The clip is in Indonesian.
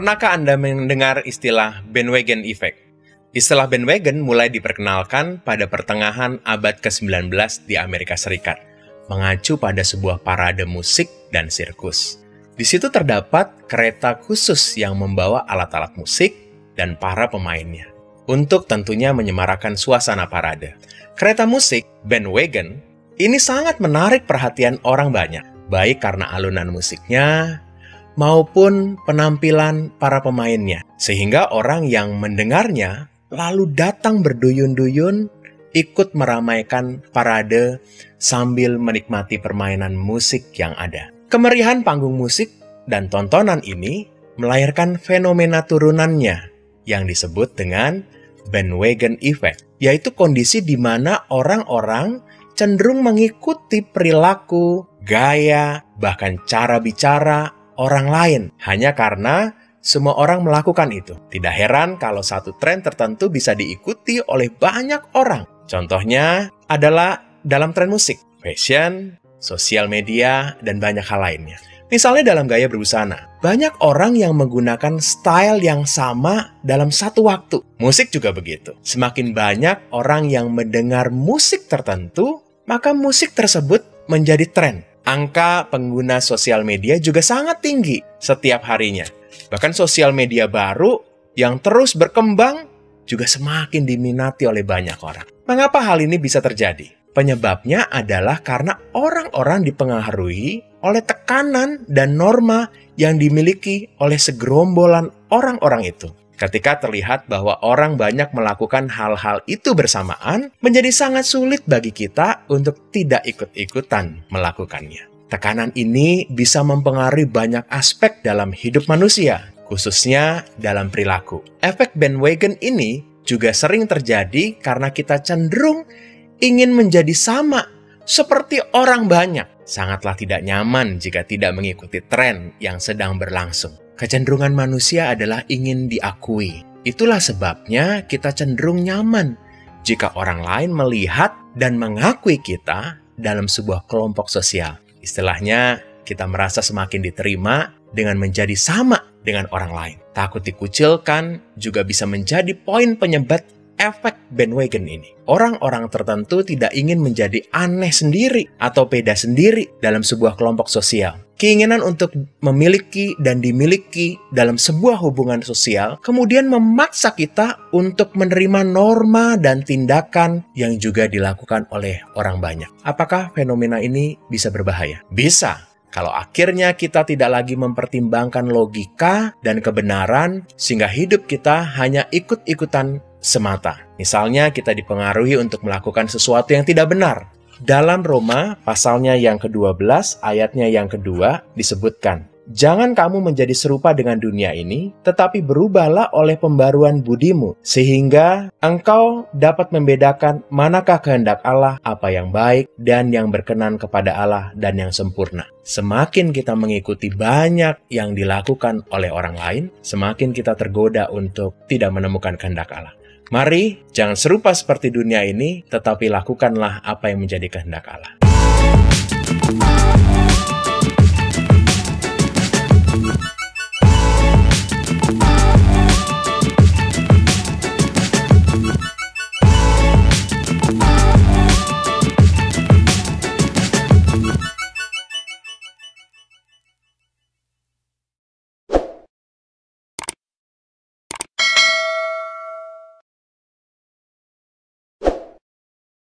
Pernahkah Anda mendengar istilah bandwagon effect? Istilah bandwagon mulai diperkenalkan pada pertengahan abad ke-19 di Amerika Serikat, mengacu pada sebuah parade musik dan sirkus. Di situ terdapat kereta khusus yang membawa alat-alat musik dan para pemainnya, untuk tentunya menyemarakan suasana parade. Kereta musik, bandwagon, ini sangat menarik perhatian orang banyak, baik karena alunan musiknya maupun penampilan para pemainnya, sehingga orang yang mendengarnya lalu datang berduyun-duyun ikut meramaikan parade sambil menikmati permainan musik yang ada. Kemeriahan panggung musik dan tontonan ini melahirkan fenomena turunannya yang disebut dengan bandwagon effect, yaitu kondisi di mana orang-orang cenderung mengikuti perilaku, gaya, bahkan cara bicara orang lain hanya karena semua orang melakukan itu. Tidak heran kalau satu tren tertentu bisa diikuti oleh banyak orang. Contohnya adalah dalam tren musik, fashion, sosial media, dan banyak hal lainnya. Misalnya dalam gaya berbusana, banyak orang yang menggunakan style yang sama dalam satu waktu. Musik juga begitu. Semakin banyak orang yang mendengar musik tertentu, maka musik tersebut menjadi tren. Angka pengguna sosial media juga sangat tinggi setiap harinya. Bahkan sosial media baru yang terus berkembang juga semakin diminati oleh banyak orang. Mengapa hal ini bisa terjadi? Penyebabnya adalah karena orang-orang dipengaruhi oleh tekanan dan norma yang dimiliki oleh segerombolan orang-orang itu. Ketika terlihat bahwa orang banyak melakukan hal-hal itu bersamaan, menjadi sangat sulit bagi kita untuk tidak ikut-ikutan melakukannya. Tekanan ini bisa mempengaruhi banyak aspek dalam hidup manusia, khususnya dalam perilaku. Efek bandwagon ini juga sering terjadi karena kita cenderung ingin menjadi sama seperti orang banyak. Sangatlah tidak nyaman jika tidak mengikuti tren yang sedang berlangsung. Kecenderungan manusia adalah ingin diakui. Itulah sebabnya kita cenderung nyaman jika orang lain melihat dan mengakui kita dalam sebuah kelompok sosial. Istilahnya, kita merasa semakin diterima dengan menjadi sama dengan orang lain. Takut dikucilkan juga bisa menjadi poin penyebab efek bandwagon ini. Orang-orang tertentu tidak ingin menjadi aneh sendiri atau beda sendiri dalam sebuah kelompok sosial. Keinginan untuk memiliki dan dimiliki dalam sebuah hubungan sosial kemudian memaksa kita untuk menerima norma dan tindakan yang juga dilakukan oleh orang banyak. Apakah fenomena ini bisa berbahaya? Bisa. Kalau akhirnya kita tidak lagi mempertimbangkan logika dan kebenaran sehingga hidup kita hanya ikut-ikutan semata. Misalnya kita dipengaruhi untuk melakukan sesuatu yang tidak benar. Dalam Roma pasalnya yang ke-12 ayatnya yang kedua disebutkan, "Jangan kamu menjadi serupa dengan dunia ini, tetapi berubahlah oleh pembaruan budimu, sehingga engkau dapat membedakan manakah kehendak Allah, apa yang baik dan yang berkenan kepada Allah dan yang sempurna." Semakin kita mengikuti banyak yang dilakukan oleh orang lain, semakin kita tergoda untuk tidak menemukan kehendak Allah. Mari, jangan serupa seperti dunia ini, tetapi lakukanlah apa yang menjadi kehendak Allah.